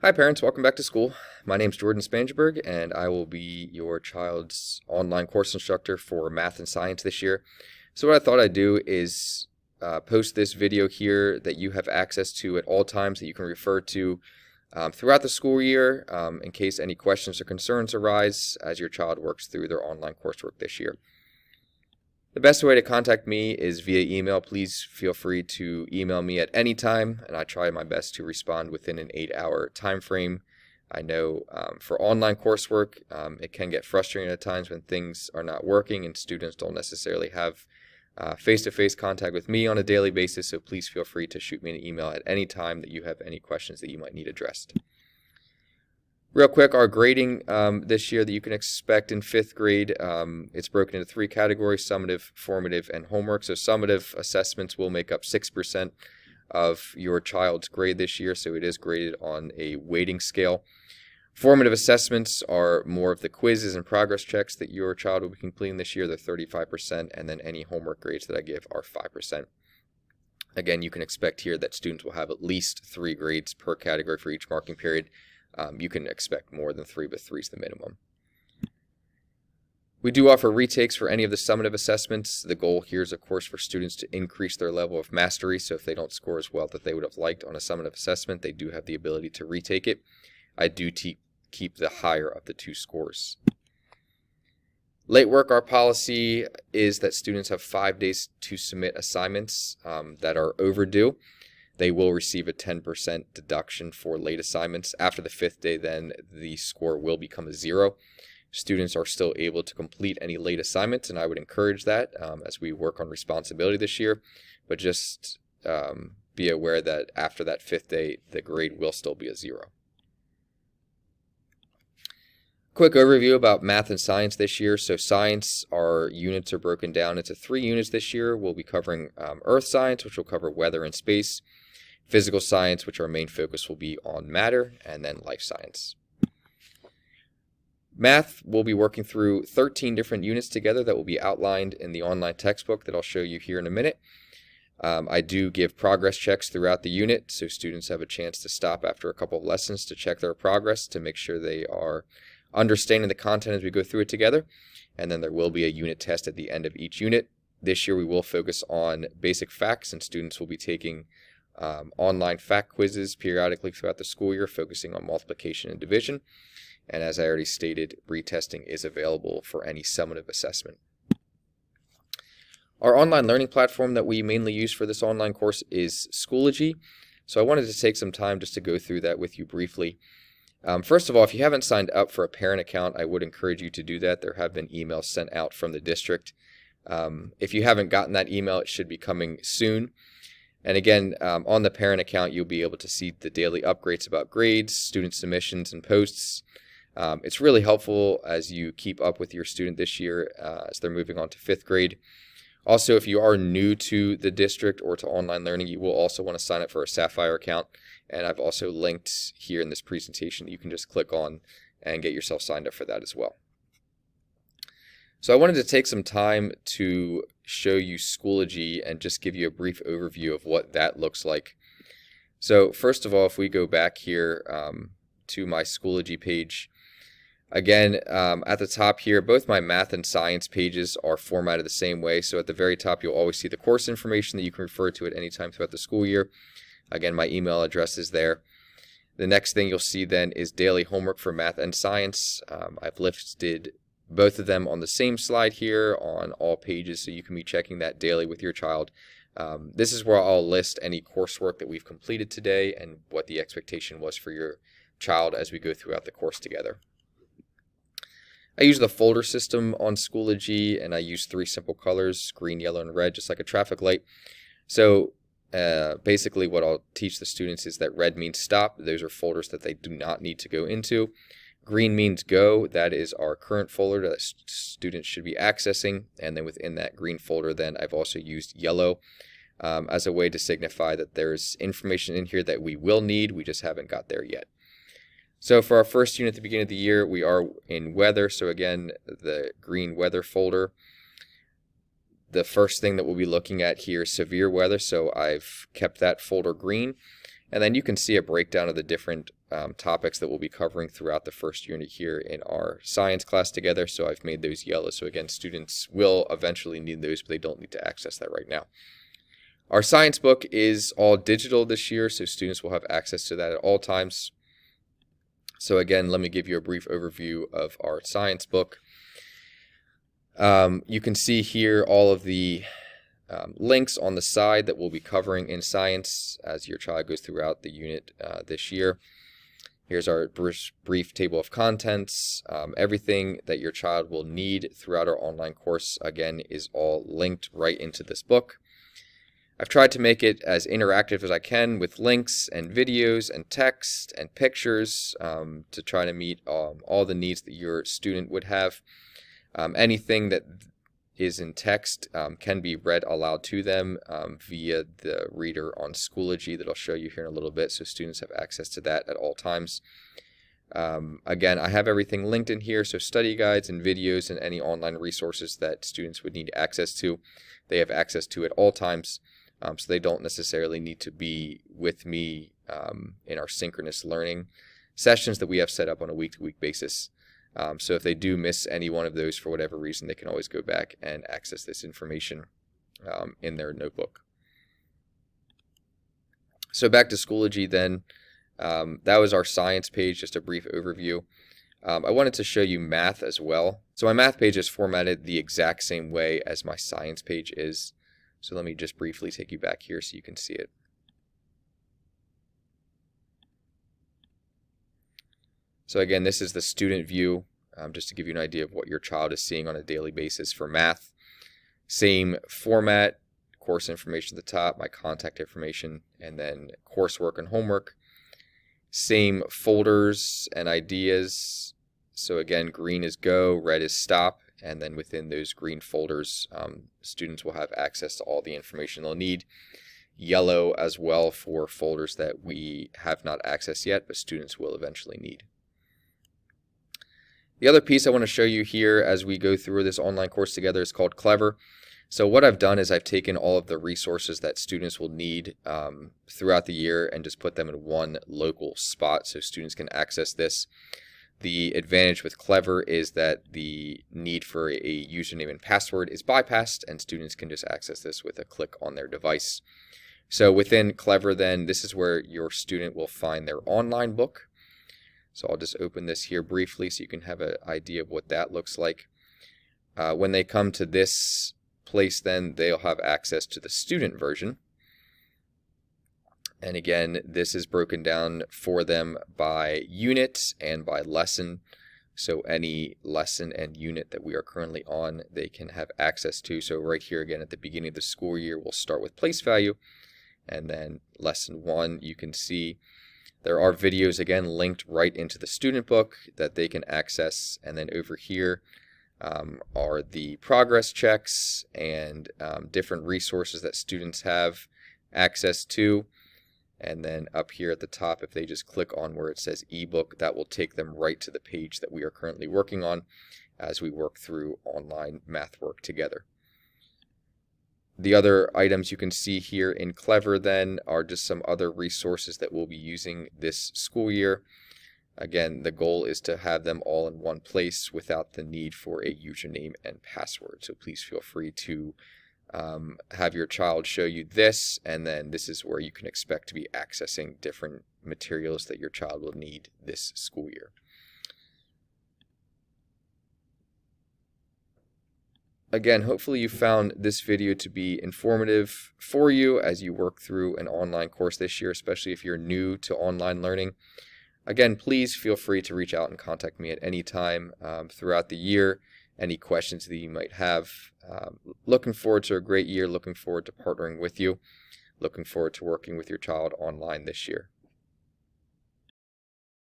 Hi parents, welcome back to school. My name is Jordan Spangenburg and I will be your child's online course instructor for math and science this year. So what I thought I'd do is post this video here that you have access to at all times that you can refer to throughout the school year in case any questions or concerns arise as your child works through their online coursework this year. The best way to contact me is via email. Please feel free to email me at any time, and I try my best to respond within an 8-hour time frame. I know for online coursework, it can get frustrating at times when things are not working and students don't necessarily have face-to-face contact with me on a daily basis, so please feel free to shoot me an email at any time that you have any questions that you might need addressed. Real quick, our grading this year that you can expect in 5th grade, it's broken into 3 categories: summative, formative, and homework. So summative assessments will make up 6% of your child's grade this year, so it is graded on a weighting scale. Formative assessments are more of the quizzes and progress checks that your child will be completing this year. They're 35%, and then any homework grades that I give are 5%. Again, you can expect here that students will have at least 3 grades per category for each marking period. You can expect more than 3, but 3 is the minimum. We do offer retakes for any of the summative assessments. The goal here is, of course, for students to increase their level of mastery, so if they don't score as well that they would have liked on a summative assessment, they do have the ability to retake it. I do keep the higher of the 2 scores. Late work, our policy is that students have 5 days to submit assignments that are overdue. They will receive a 10% deduction for late assignments. After the 5th day, then the score will become a 0. Students are still able to complete any late assignments, and I would encourage that as we work on responsibility this year. But just be aware that after that 5th day, the grade will still be a 0. Quick overview about math and science this year. So science, our units are broken down into 3 units this year. We'll be covering earth science, which will cover weather and space; physical science, which our main focus will be on matter; and then life science. Math, we'll be working through 13 different units together that will be outlined in the online textbook that I'll show you here in a minute. I do give progress checks throughout the unit, so students have a chance to stop after a couple of lessons to check their progress to make sure they are understanding the content as we go through it together. And then there will be a unit test at the end of each unit. This year we will focus on basic facts, and students will be taking online fact quizzes periodically throughout the school year, focusing on multiplication and division. And as I already stated, retesting is available for any summative assessment. Our online learning platform that we mainly use for this online course is Schoology. So I wanted to take some time just to go through that with you briefly. First of all, if you haven't signed up for a parent account, I would encourage you to do that. There have been emails sent out from the district. If you haven't gotten that email, it should be coming soon. And again, on the parent account, you'll be able to see the daily upgrades about grades, student submissions, and posts. It's really helpful as you keep up with your student this year as they're moving on to 5th grade. Also, if you are new to the district or to online learning, you will also want to sign up for a Sapphire account. And I've also linked here in this presentation that you can just click on and get yourself signed up for that as well. So I wanted to take some time to show you Schoology and just give you a brief overview of what that looks like. So first of all, if we go back here to my Schoology page, again, at the top here, both my math and science pages are formatted the same way. So at the very top, you'll always see the course information that you can refer to at any time throughout the school year. Again, my email address is there. The next thing you'll see then is daily homework for math and science. I've listed both of them on the same slide here on all pages, so you can be checking that daily with your child. This is where I'll list any coursework that we've completed today and what the expectation was for your child as we go throughout the course together. I use the folder system on Schoology, and I use 3 simple colors: green, yellow, and red, just like a traffic light. So basically what I'll teach the students is that red means stop. Those are folders that they do not need to go into. Green means go. That is our current folder that students should be accessing. And then within that green folder, then I've also used yellow as a way to signify that there's information in here that we will need. We just haven't got there yet. So for our first unit at the beginning of the year, we are in weather. So again, the green weather folder. The first thing that we'll be looking at here is severe weather. So I've kept that folder green. And then you can see a breakdown of the different topics that we'll be covering throughout the first unit here in our science class together. So I've made those yellow. So again, students will eventually need those, but they don't need to access that right now. Our science book is all digital this year, so students will have access to that at all times. So again, let me give you a brief overview of our science book. You can see here all of the links on the side that we'll be covering in science as your child goes throughout the unit this year. Here's our brief table of contents. Everything that your child will need throughout our online course, again, is all linked right into this book. I've tried to make it as interactive as I can with links and videos and text and pictures to try to meet all the needs that your student would have. Anything that is in text can be read aloud to them via the reader on Schoology that I'll show you here in a little bit, so students have access to that at all times. Again, I have everything linked in here, so study guides and videos and any online resources that students would need access to, they have access to at all times. So they don't necessarily need to be with me in our synchronous learning sessions that we have set up on a week-to-week basis. So if they do miss any one of those for whatever reason, they can always go back and access this information in their notebook. So back to Schoology then. That was our science page, just a brief overview. I wanted to show you math as well. So my math page is formatted the exact same way as my science page is. So let me just briefly take you back here so you can see it. So again, this is the student view, just to give you an idea of what your child is seeing on a daily basis for math. Same format, course information at the top, my contact information, and then coursework and homework. Same folders and ideas. So again, green is go, red is stop. And then within those green folders, students will have access to all the information they'll need. Yellow as well for folders that we have not accessed yet, but students will eventually need. The other piece I want to show you here as we go through this online course together is called Clever. So what I've done is I've taken all of the resources that students will need throughout the year and just put them in one local spot so students can access this. The advantage with Clever is that the need for a username and password is bypassed, and students can just access this with a click on their device. So within Clever then, this is where your student will find their online book. So I'll just open this here briefly so you can have an idea of what that looks like. When they come to this place then, they'll have access to the student version. And again, this is broken down for them by unit and by lesson. So any lesson and unit that we are currently on, they can have access to. So right here again at the beginning of the school year, we'll start with place value. And then lesson 1, you can see there are videos again linked right into the student book that they can access. And then over here are the progress checks and different resources that students have access to. And then up here at the top, if they just click on where it says ebook, that will take them right to the page that we are currently working on as we work through online math work together. The other items you can see here in Clever then are just some other resources that we'll be using this school year. Again, the goal is to have them all in one place without the need for a username and password. So please feel free to have your child show you this, and then this is where you can expect to be accessing different materials that your child will need this school year. Again, hopefully you found this video to be informative for you as you work through an online course this year, especially if you're new to online learning. Again, please feel free to reach out and contact me at any time throughout the year. Any questions that you might have. Looking forward to a great year, looking forward to partnering with you, looking forward to working with your child online this year.